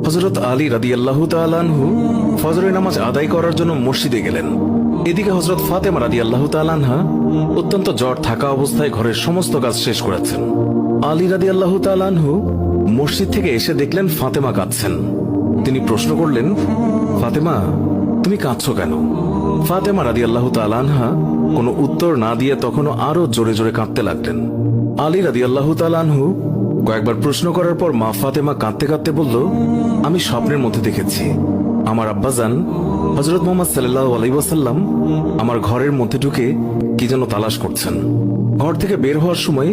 হযরত আলী রাদিয়াল্লাহু তাআলা আনহু ফজরের নামাজ আদায় করার জন্য মসজিদে গেলেন। এদিকে হযরত ফাতেমা রাদিয়াল্লাহু তাআলা আনহা অত্যন্ত জ্বর থাকা অবস্থায় ঘরের সমস্ত কাজ শেষ করেছেন। আলী রাদিয়াল্লাহু তাআলা আনহু মসজিদ থেকে এসে দেখলেন ফাতেমা কাঁদছেন। তিনি প্রশ্ন করলেন, ফাতেমা, তুমি কাঁদছো কেন? ফাতেমা রাদিয়াল্লাহু তাআলা আনহা কোনো উত্তর না দিয়ে তখনও আরো জোরে জোরে কাঁদতে লাগলেন। আলী রাদিয়াল্লাহু তাআলা আনহু কয়েকবার প্রশ্ন করার পর মা ফাতেমা কাঁদতে কাঁদতে বলল, আমি স্বপ্নের মধ্যে দেখেছি আমার আব্বাজান হযরত মুহাম্মদ সাল্লাল্লাহু আলাইহি ওয়াসাল্লাম আমার ঘরের মধ্যে ঢুকে কি যেন তালাশ করছেন। ঘর থেকে বের হওয়ার সময়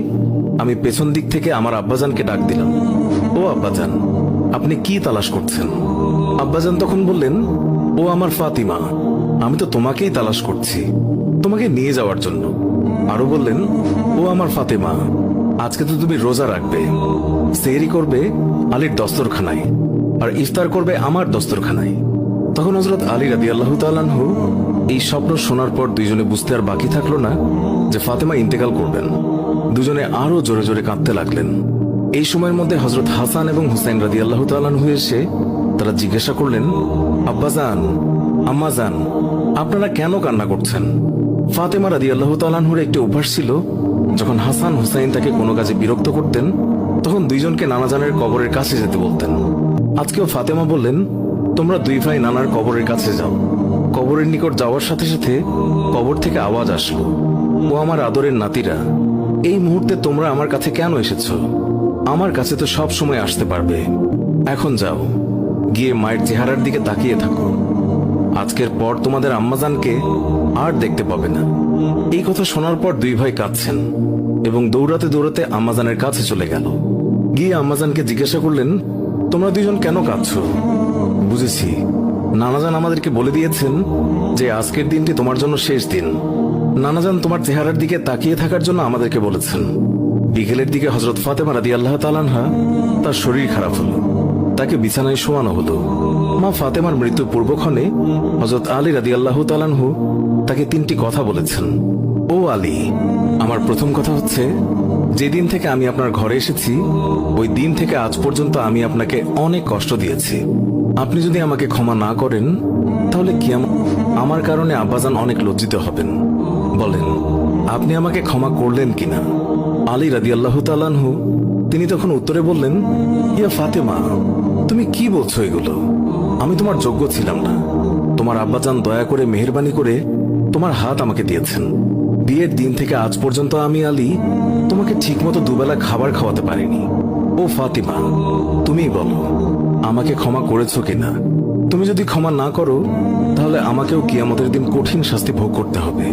আমি পেছন দিক থেকে আমার আব্বাজানকে ডাক দিলাম, ও আব্বাজান, আপনি কি তালাশ করছেন? আব্বাজান তখন বললেন, ও আমার ফাতিমা, আমি তো তোমাকেই তালাশ করছি, তোমাকে নিয়ে যাওয়ার জন্য। আরো বললেন, ও আমার ফাতেমা, আজকে তো তুমি রোজা রাখবে, সেহরি করবে আলীর দস্তরখানায় আর ইফতার করবে আমার দস্তরখানায়। তখন হযরত আলী রাদিয়াল্লাহু তাআলা আনহু এই স্বপ্ন শোনার পর দুইজনে বুঝতে আর বাকি থাকলো না যে ফাতেমা ইন্তেকাল করবেন। দুজনে আরো জোরে জোরে কাঁদতে লাগলেন। এই সময়ের মধ্যে হযরত হাসান এবং হুসাইন রাদিয়াল্লাহু তাআলা আনহু এসে তারা জিজ্ঞাসা করলেন, আব্বাজান, আম্মাজান, আপনারা কেন কান্না করছেন? ফাতেমা রাদিয়াল্লাহু তাআলা আনহুর একটি অভ্যাস ছিল, যখন হাসান হুসাইন তাকে কোনো কাজে বিরক্ত করতেন তখন দুইজনকে নানাজানের কবরের কাছে যেতে বলতেন। আজকেও ফাতেমা বললেন, তোমরা দুই ভাই নানার কবরের কাছে যাও। কবরের নিকট যাওয়ার সাথে সাথে কবর থেকে আওয়াজ আসলো, ও আমার আদরের নাতিরা, এই মুহূর্তে তোমরা আমার কাছে কেন এসেছো? আমার কাছে তো সব সময় আসতে পারবে। এখন যাও, গিয়ে মায়ের চেহারার দিকে তাকিয়ে থাকো। আজকের পর তোমাদের আম্মাজানকে আর দেখতে পাবে না। এই কথা শোনার পর দুই ভাই কাঁদছেন এবং দৌড়াতে দৌড়াতে আম্মাজানের কাছে চলে গেল। গিয়ে আম্মাজানকে জিজ্ঞাসা করলেন, তোমরা দুইজন কেন কাঁদছো? বুঝেছি, নানাজান আমাদেরকে বলে দিয়েছেন যে আজকের দিনটি তোমার জন্য শেষ দিন। নানাজান তোমার চেহারার দিকে তাকিয়ে থাকার জন্য আমাদেরকে বলেছেন। বিকেলের দিকে হযরত ফাতেমা রাদিয়াল্লাহু তাআলা আনহা তার শরীর খারাপ হলো, তাকে বিছানায় শোয়ানো হলো। মা ফাতেমার মৃত্যুর পূর্বক্ষণে হযরত আলী রাদিয়াল্লাহু তাআলা আনহু তাকে তিনটি কথা বলেছেন। ও আলী, আমার প্রথম কথা হচ্ছে, যেদিন থেকে আমি আপনার ঘরে এসেছি ওই দিন থেকে আজ পর্যন্ত আমি আপনাকে অনেক কষ্ট দিয়েছি। আপনি যদি আমাকে ক্ষমা না করেন তাহলে কি আমার কারণে আব্বাজান অনেক লজ্জিত হবেন। বলেন, আপনি আমাকে ক্ষমা করলেন কিনা? আলী রাদিয়াল্লাহু তাআলা আনহু তিনি তখন উত্তরে বললেন, ইয়া ফাতেমা, তুমি কি বলছো এগুলো? আমি তোমার যোগ্য ছিলাম না। তোমার আব্বাজান দয়া করে মেহেরবানি করে তোমার হাত আমাকে দিয়েছেন। বিয়ের দিন থেকে আজ পর্যন্ত আমি আলী তোমাকে ঠিকমতো দুবেলা খাবার খাওয়াতে পারিনি। ও ফাতিমা, তুমিই বলো, আমাকে ক্ষমা করেছো কিনা? তুমি যদি ক্ষমা না করো তাহলে আমাকেও কিয়ামতের দিন কঠিন শাস্তি ভোগ করতে হবে।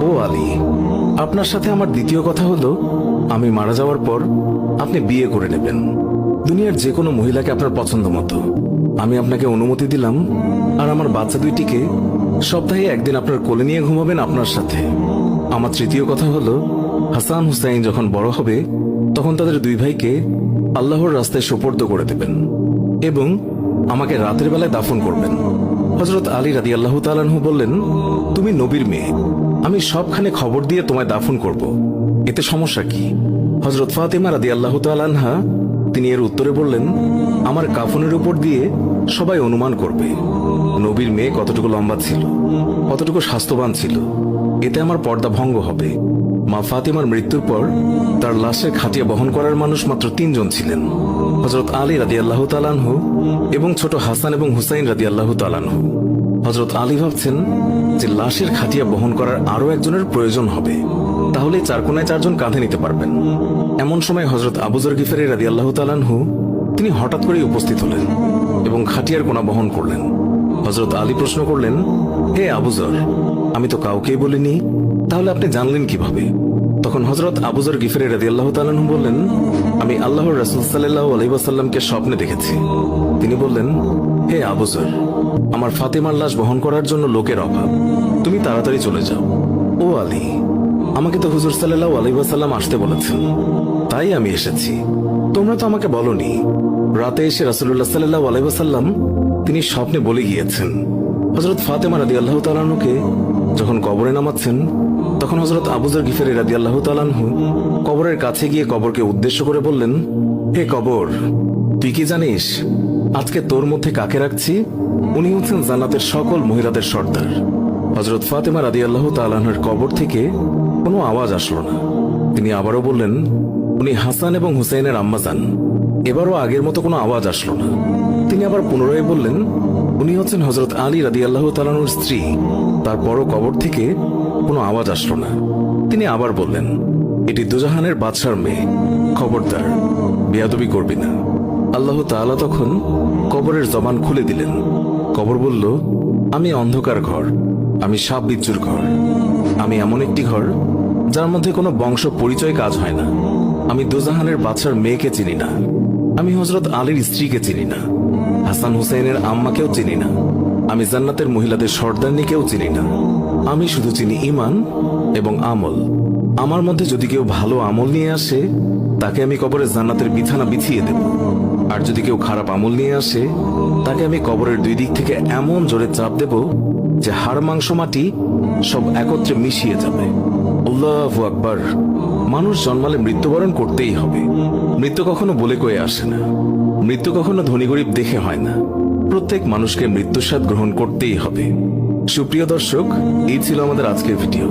ও আলী, আপনার সাথে আমার দ্বিতীয় কথা হলো, আমি মারা যাওয়ার পর আপনি বিয়ে করে নেবেন দুনিয়ার যে কোনো মহিলাকে আপনার পছন্দ মতো। আমি আপনাকে অনুমতি দিলাম, আর আমার বাচ্চা দুইটিকে সপ্তাহে একদিন আপনার কোলে নিয়ে ঘুমাবেন আপনার সাথে। আমার তৃতীয় কথা হলো, হাসান হুসাইন যখন বড় হবে তখন তাদের দুই ভাইকে আল্লাহর রাস্তায় সোপর্দ করে দেবেন এবং আমাকে রাতের বেলায় দাফন করবেন। হযরত আলী রাদিয়াল্লাহু তাআলা আনহু বললেন, তুমি নবীর মেয়ে, আমি সবখানে খবর দিয়ে তোমায় দাফন করব, এতে সমস্যা কি? হযরত ফাতেমা রাদিয়াল্লাহু তাআলা আনহা তিনি এর উত্তরে বললেন, আমার কাফনের উপর দিয়ে সবাই অনুমান করবে নবীর মেয়ে কতটুকু লম্বা ছিল, কতটুকু স্বাস্থ্যবান ছিল, এতে আমার পর্দা ভঙ্গ হবে। মা ফাতেমার মৃত্যুর পর তার লাশের খাটিয়া বহন করার মানুষ মাত্র 3 জন ছিলেন, হযরত আলী রাদিয়াল্লাহু তাআলা আনহু এবং ছোট হাসান এবং হুসাইন রাদিয়াল্লাহু তাআলা আনহু। হযরত আলী ভাবছেন যে লাশের খাটিয়া বহন করার আরো একজনের প্রয়োজন হবে, তাহলে 4 কোণায় 4 জন কাঁধে নিতে পারবেন। এমন সময় হযরত আবু যর গিফারী রাদিয়াল্লাহু তাআলা আনহু তিনি হঠাৎ করেই উপস্থিত হলেন এবং খাটিয়ার কোণা বহন করলেন। হযরত আলী প্রশ্ন করলেন, হে আবু যর, আমি তো কাউকেই বলিনি, তাহলে আপনি জানলেন কিভাবে? তখন হযরত আবু যর গিফারী রাদিয়াল্লাহু তাআলা আনহু বললেন, আমি আল্লাহর রাসূল সাল্লাল্লাহু আলাইহি ওয়াসাল্লামকে স্বপ্নে দেখেছি। তিনি বললেন, হে আবু যর, আমার ফাতেমার লাশ বহন করার জন্য লোকের অভাব, তুমি তাড়াতাড়ি চলে যাও। ও আলী, আমাকে তো হুজুর সাল্লাল্লাহু আলাইহি ওয়াসাল্লাম আসতে বলেছেন, তাই আমি এসেছি। তোমরা তো আমাকে বলনি। রাতে এসে রাসূলুল্লাহ সাল্লাল্লাহু আলাইহি ওয়াসাল্লাম তিনি স্বপ্নে বলে গিয়েছেন হযরত ফাতেমা রাদিয়াল্লাহু তাআলা আনহুকে যখন কবরে নামাচ্ছেন তখন হযরত আবু যর গিফারী রাদিয়াল্লাহু তাআলা আনহু কবরের কাছে গিয়ে কবরকে উদ্দেশ্য করে বললেন, হে কবর, তুই কি জানিস আজকে তোর মধ্যে কাকে রাখছি? উনি হচ্ছেন জান্নাতের সকল মহিলাদের সর্দার। হযরত ফাতেমা রাদিয়াল্লাহু তাআলা আনহার কবর থেকে কোনো আওয়াজ আসলো না। তিনি আবারও বললেন, উনি হাসান এবং হুসাইনের আম্মা যান। এবারও আগের মতো কোনো আওয়াজ আসলো না। তিনি আবার পুনরায় বললেন, উনি হচ্ছেন হযরত আলী রাদিয়াল্লাহু তাআলা আনহুর স্ত্রী। তারপরও কবর থেকে কোনো আওয়াজ আসলো না। তিনি আবার বললেন, এটি দুজাহানের বাদশার মেয়ে, খবরদার বেয়াদবি করবি না। আল্লাহ তাআলা তখন কবরের জবান খুলে দিলেন। কবর বলল, আমি অন্ধকার ঘর, আমি সাপ বিচ্ছুর ঘর, আমি এমন একটি ঘর যার মধ্যে কোনো বংশ পরিচয় কাজ হয় না। আমি দুজাহানের বাদশার মেয়েকে চিনি না, আমি হযরত আলীর স্ত্রীকে চিনি না, হাসান হুসাইনের আম্মাকেও চিনি না, আমি জান্নাতের মহিলাদের সর্দারনীকেও চিনি না। আমি শুধু চিনি ঈমান এবং আমল। আমার মধ্যে যদি কেউ ভালো আমল নিয়ে আসে, তাকে আমি কবরে জান্নাতের বিছানা বিছিয়ে দেব। আর যদি কেউ খারাপ আমল নিয়ে আসে, তাকে আমি কবরের দুই দিক থেকে এমন জোরে চাপ দেব যে হাড় মাংস মাটি সব একত্রে মিশিয়ে যাবে। আল্লাহু আকবার। মানুষ জন্মালে মৃত্যুবরণ করতেই হবে। মৃত্যু কখনো বলে কয়ে আসে না, মৃত্যু কখনো ধনী গরিব দেখে হয় না। প্রত্যেক মানুষকে মৃত্যুর স্বাদ গ্রহণ করতেই হবে। সুপ্রিয় দর্শক, এই ছিল আমাদের আজকের ভিডিও।